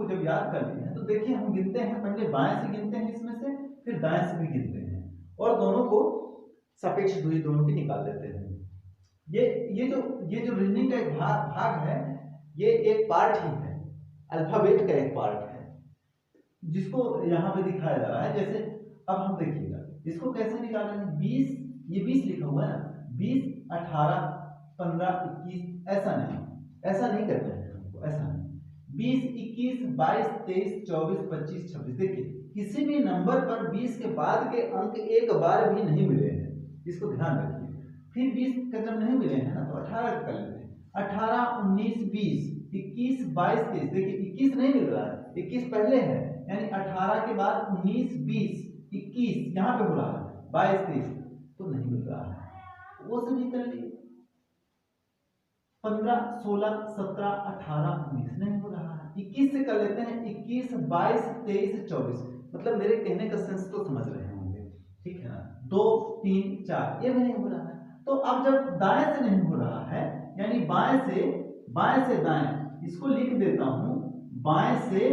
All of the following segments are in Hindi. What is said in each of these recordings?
जब याद कर लिए हैं तो देखिए हम गिनते हैं, पहले बाएं से गिनते हैं इसमें से, फिर दाएं से भी गिनते हैं और दोनों को सापेक्ष दूरी दोनों की निकाल लेते हैं। ये जो रीजनिंग का एक भाग है, ये एक पार्ट ही है, अल्फाबेट का एक पार्ट है जिसको यहाँ पे दिखाया जा रहा है। जैसे अब हम देखिएगा इसको कैसे निकाल रहे हैं। 20, ये 20 लिखा हुआ है ना, 20, 18, 15, 21, ऐसा नहीं करते हैं हमको, ऐसा नहीं। 20, 21, 22, 23, 24, 25, 26, देखिए किसी भी नंबर पर 20 के बाद के अंक एक बार भी नहीं मिले हैं, इसको ध्यान रखिए। फिर 20 का जब नहीं मिले हैं ना तो 18 कर लेते हैं। 18, 19, 20, 21, 22, 23, देखिए 21 नहीं मिल रहा है, 21 पहले है, यानी 18 के बाद 19, 20, 21 यहाँ पे हो रहा है, 22, 23 तो नहीं मिल रहा है, वो सभी कर लिए। 15, 16, 17, 18, 19 नहीं हो रहा है। 21 से कर लेते हैं, 21, 22, 23, 24, मतलब मेरे कहने का सेंस तो समझ रहे होंगे, ठीक है ना। 2, 3, 4 ये भी नहीं हो रहा है। तो अब जब दाएं से नहीं हो रहा है, यानी बाएं से दाएं, इसको लिख देता हूं बाएं से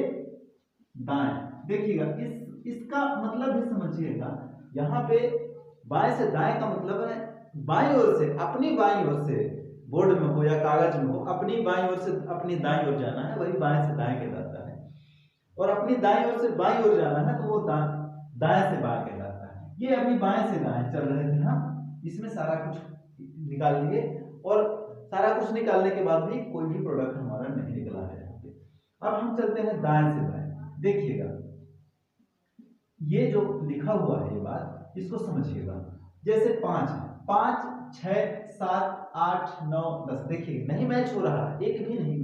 दाएं। देखिएगा इसका मतलब भी समझिएगा, यहाँ पे बाएं से दाएं का मतलब है बाईं ओर से, अपनी बाईं ओर से, बोर्ड में हो या कागज में हो, अपनी बाईं ओर से अपनी दाईं ओर जाना है, वही बाएं से दाएं कहलाता है। और अपनी दाईं ओर से बाईं ओर जाना है तो वो दाएं से बाएं कहलाता है। ये अभी बाएं से दाएं चल रहे थे हम, इसमें सारा कुछ निकाल लिए और सारा कुछ निकालने के बाद भी कोई भी प्रोडक्ट हमारा नहीं निकला है यहाँ पे। अब हम चलते हैं दाएं से बाएं। देखिएगा ये जो लिखा हुआ है ये बात, इसको समझिएगा। जैसे 5 है, 5, 6, 7, 8, 9, 10, देखिए नहीं मैच हो रहा है, एक भी नहीं।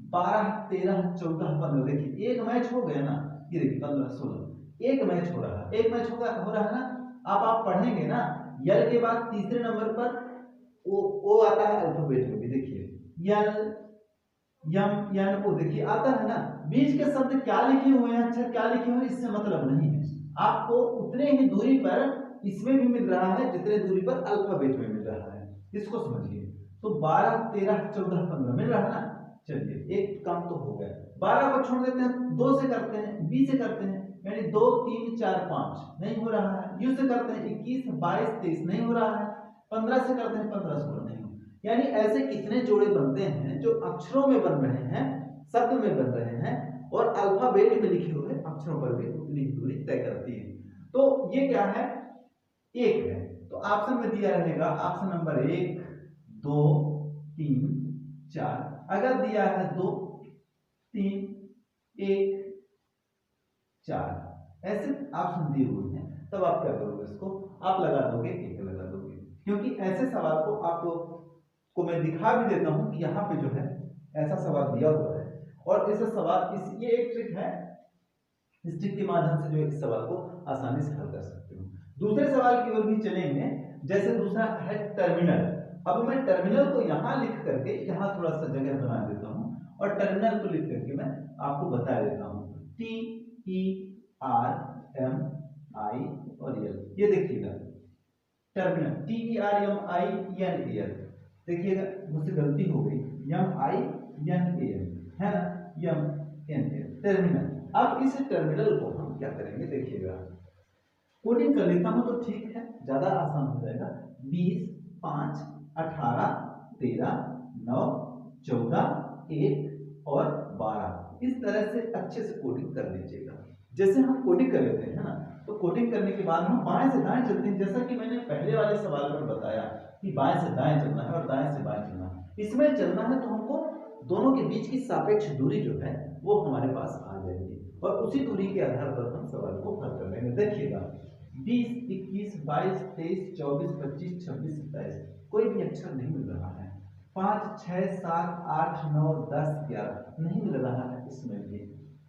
12, 13, 14, 15, देखिए एक मैच हो गया ना, ये देखिए 15, 16 एक मैच हो रहा है, एक मैच हो रहा है ना। आप पढ़ेंगे ना, यल के बाद तीसरे नंबर पर ओ आता है अल्फाबेट में भी, देखिए यल, यम, यन, ओ, देखिए आता है ना। बीच के शब्द क्या लिखे हुए हैं, अच्छा क्या लिखे हुए हैं इससे मतलब नहीं है, आपको उतने ही दूरी पर इसमें भी मिल रहा है जितने दूरी पर अल्फाबेट में मिल रहा है, इसको समझिए। तो 12, 13, 14, 15 मिल रहा है ना। चलिए एक काम तो हो गया। 12 को छोड़ देते हैं, 2 से करते हैं, 20 से करते हैं, यानी 2, 3, 4, 5 नहीं हो रहा है। यू से करते हैं 21, 22, 23 नहीं हो रहा है। 15 से करते हैं 15, 16 नहीं हो। यानी ऐसे कितने जोड़े बनते हैं जो अक्षरों में बन रहे हैं, शब्द में बन रहे हैं और अल्फाबेट में लिखे हुए अक्षरों पर भी उतनी ही दूरी तय करती है। तो ये क्या है, एक है। तो ऑप्शन में दिया रहेगा ऑप्शन नंबर 1, 2, 3, 4। अगर दिया है 2, 3, 1, 4 ऐसे ऑप्शन दिए हुए हैं, तब आप क्या करोगे, इसको आप लगा दोगे, एक लगा दोगे। क्योंकि ऐसे सवाल को आपको मैं दिखा भी देता हूं कि यहाँ पे जो है ऐसा सवाल दिया हुआ है और इस सवाल ये एक ट्रिक है, इस ट्रिक के माध्यम से जो इस सवाल को आसानी से हल कर सकते हो। दूसरे सवाल की ओर भी चलेंगे। जैसे दूसरा है टर्मिनल। अब मैं टर्मिनल को यहाँ लिख करके यहाँ थोड़ा सा जगह बना देता हूँ और टर्मिनल को लिख करके मैं आपको बता देता हूँ। TERMI और एल, ये देखिएगा टर्मिनल TERMINAL, देखिएगा मुझसे गलती हो गई, MINAL है ना, MNL टर्मिनल। अब इस टर्मिनल को हम क्या करेंगे, देखिएगा कोडिंग कर लेता हूं तो ठीक है, ज्यादा आसान हो जाएगा। 20, 5, 18, 13, 9, 14, 1 और 12, इस तरह से अच्छे से कोडिंग कर लीजिएगा। जैसे हम कोडिंग कर लेते हैं ना, तो कोडिंग करने के बाद हम बाएं से दाएं चलते हैं, जैसा कि मैंने पहले वाले सवाल में बताया कि बाएं से दाएं चलना है और दाएं से बाएं चलना है। इसमें चलना है तो हमको दोनों के बीच की सापेक्ष दूरी जो है वो हमारे पास आ जाएगी और उसी दूरी के आधार पर हम सवाल को हल कर लेंगे। देखिएगा 20, 21, 22, 23, 24, 25, 26, 27, कोई भी अक्षर नहीं मिल रहा है। 5, 6, 7, 8, 9, 10, 11 नहीं मिल रहा है इसमें भी।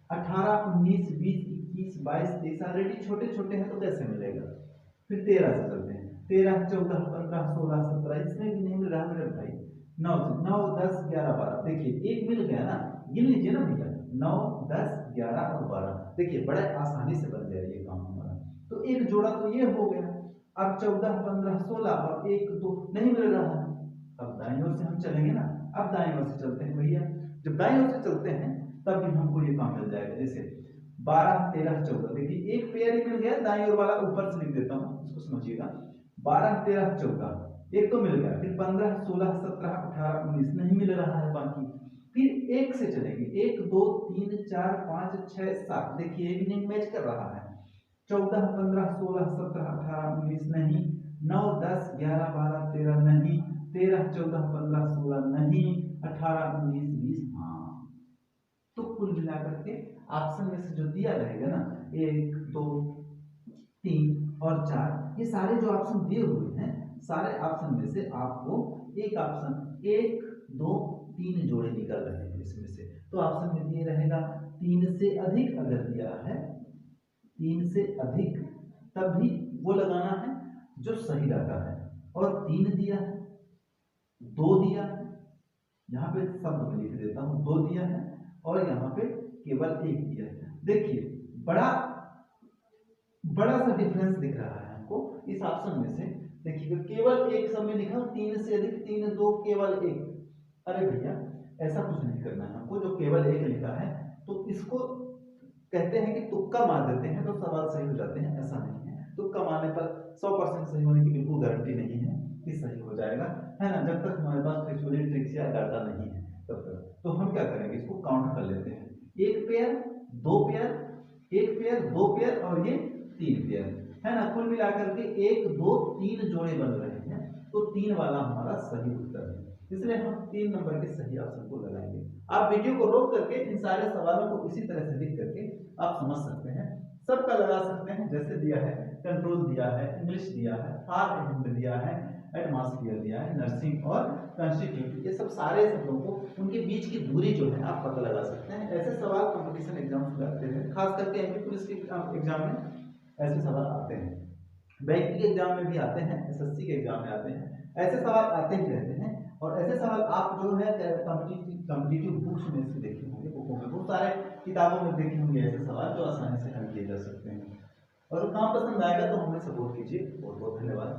18, 19, 20, 21, 22, 23 ऑलरेडी छोटे छोटे हैं तो कैसे मिलेगा। फिर 13 से चलते हैं, 13, 14, 15, 16, 17 इसमें भी नहीं मिल रहा मेरे भाई। 9 से 9, 10, 11, 12, देखिए एक मिल गया ना, गिन लीजिए ना भैया, 9, 10, 11 और 12, देखिए बड़े आसानी से बन जाए ये काम हमारा। तो एक जोड़ा तो ये हो गया। अब 14, 15, 16 और 1, 2 नहीं मिल रहा है। अब दाईं ओर से हम चलेंगे ना, अब दाईं ओर से चलते हैं भैया। जब दाईं ओर से चलते हैं तब भी हमको ये काम मिल जाएगा। जैसे 12 13 14, देखिए एक पेयर ही मिल गया, दाईं ओर वाला ऊपर से लिख देता हूँ, इसको समझिएगा। 12 13 14 एक तो मिल गया, फिर 15 16 17 18 19 नहीं मिल रहा है बाकी। फिर एक से चलेंगे, 1 2 3 4 5 6 7, देखिए एक नहीं मैच कर रहा है। 14 15 16 17 18 19 नहीं, 9 10 11 12 13 नहीं, 13 14 15 16 नहीं, 18 19 20 हाँ। तो कुल मिलाकर के ऑप्शन में से जो दिया रहेगा ना 1 2 3 और 4, ये सारे जो ऑप्शन दिए हुए हैं, सारे ऑप्शन में से आपको एक ऑप्शन 1 2 3 जोड़े निकल रहे हैं इसमें से। तो ऑप्शन में दिए रहेगा 3 से अधिक, अगर दिया है 3 से अधिक तब भी वो लगाना है जो सही रहता है। और 3 दिया है, 2 दिया है, यहाँ पे शब्द में लिख देता हूँ 2 दिया है, और यहाँ पे केवल 1 दिया है। देखिए बड़ा सा डिफरेंस दिख रहा है हमको इस ऑप्शन में से। देखिए केवल 1 सब में लिखा, 3 से अधिक 3 2 केवल 1। अरे भैया ऐसा कुछ नहीं करना है हमको, जो केवल 1 लिखा है तो इसको कहते हैं कि तुक्का मार देते हैं तो सवाल सही हो जाते हैं, ऐसा नहीं है। तुक्का मारने पर 100% सही होने की बिल्कुल गारंटी नहीं है कि सही हो जाएगा, है ना, जब तक हमारे पास फिक्चुअली ट्रिक्स या डाटा नहीं है तब तक। तो हम क्या करेंगे, इसको काउंट कर लेते हैं। 1 पेयर 2 पेयर 1 पेयर 2 पेयर और ये 3 पेयर, है ना। कुल मिलाकर के 1 2 3 जोड़े बन रहे हैं, तो 3 वाला हमारा सही उत्तर है, इसलिए हम 3 नंबर के सही ऑप्शन को लगाएंगे। आप वीडियो को रोक करके इन सारे सवालों को इसी तरह से लिख करके आप समझ सकते हैं, सबका लगा सकते हैं। जैसे दिया है कंट्रोल दिया है, इंग्लिश दिया है, फार एंड दिया है, एटमॉस्फेयर दिया है, नर्सिंग और कॉन्स्टिट्यूट, ये सब सारे शब्दों को उनके बीच की दूरी जो है आप पता लगा सकते हैं। ऐसे सवाल कंपटीशन एग्जाम में आते हैं, खास करके एमपी पुलिस के एग्जाम में ऐसे सवाल आते हैं, बैंक के एग्जाम में भी आते हैं, एसएससी के एग्जाम में आते हैं, ऐसे सवाल आते ही रहते हैं। और ऐसे सवाल आप जो है कॉम्पिटिटिव बुक्स में से देखे होंगे, बुकों में बहुत सारे किताबों में देखे होंगे ऐसे सवाल जो आसानी से हल किए जा सकते हैं। और काम पसंद आएगा तो हमें सपोर्ट कीजिए। बहुत बहुत धन्यवाद।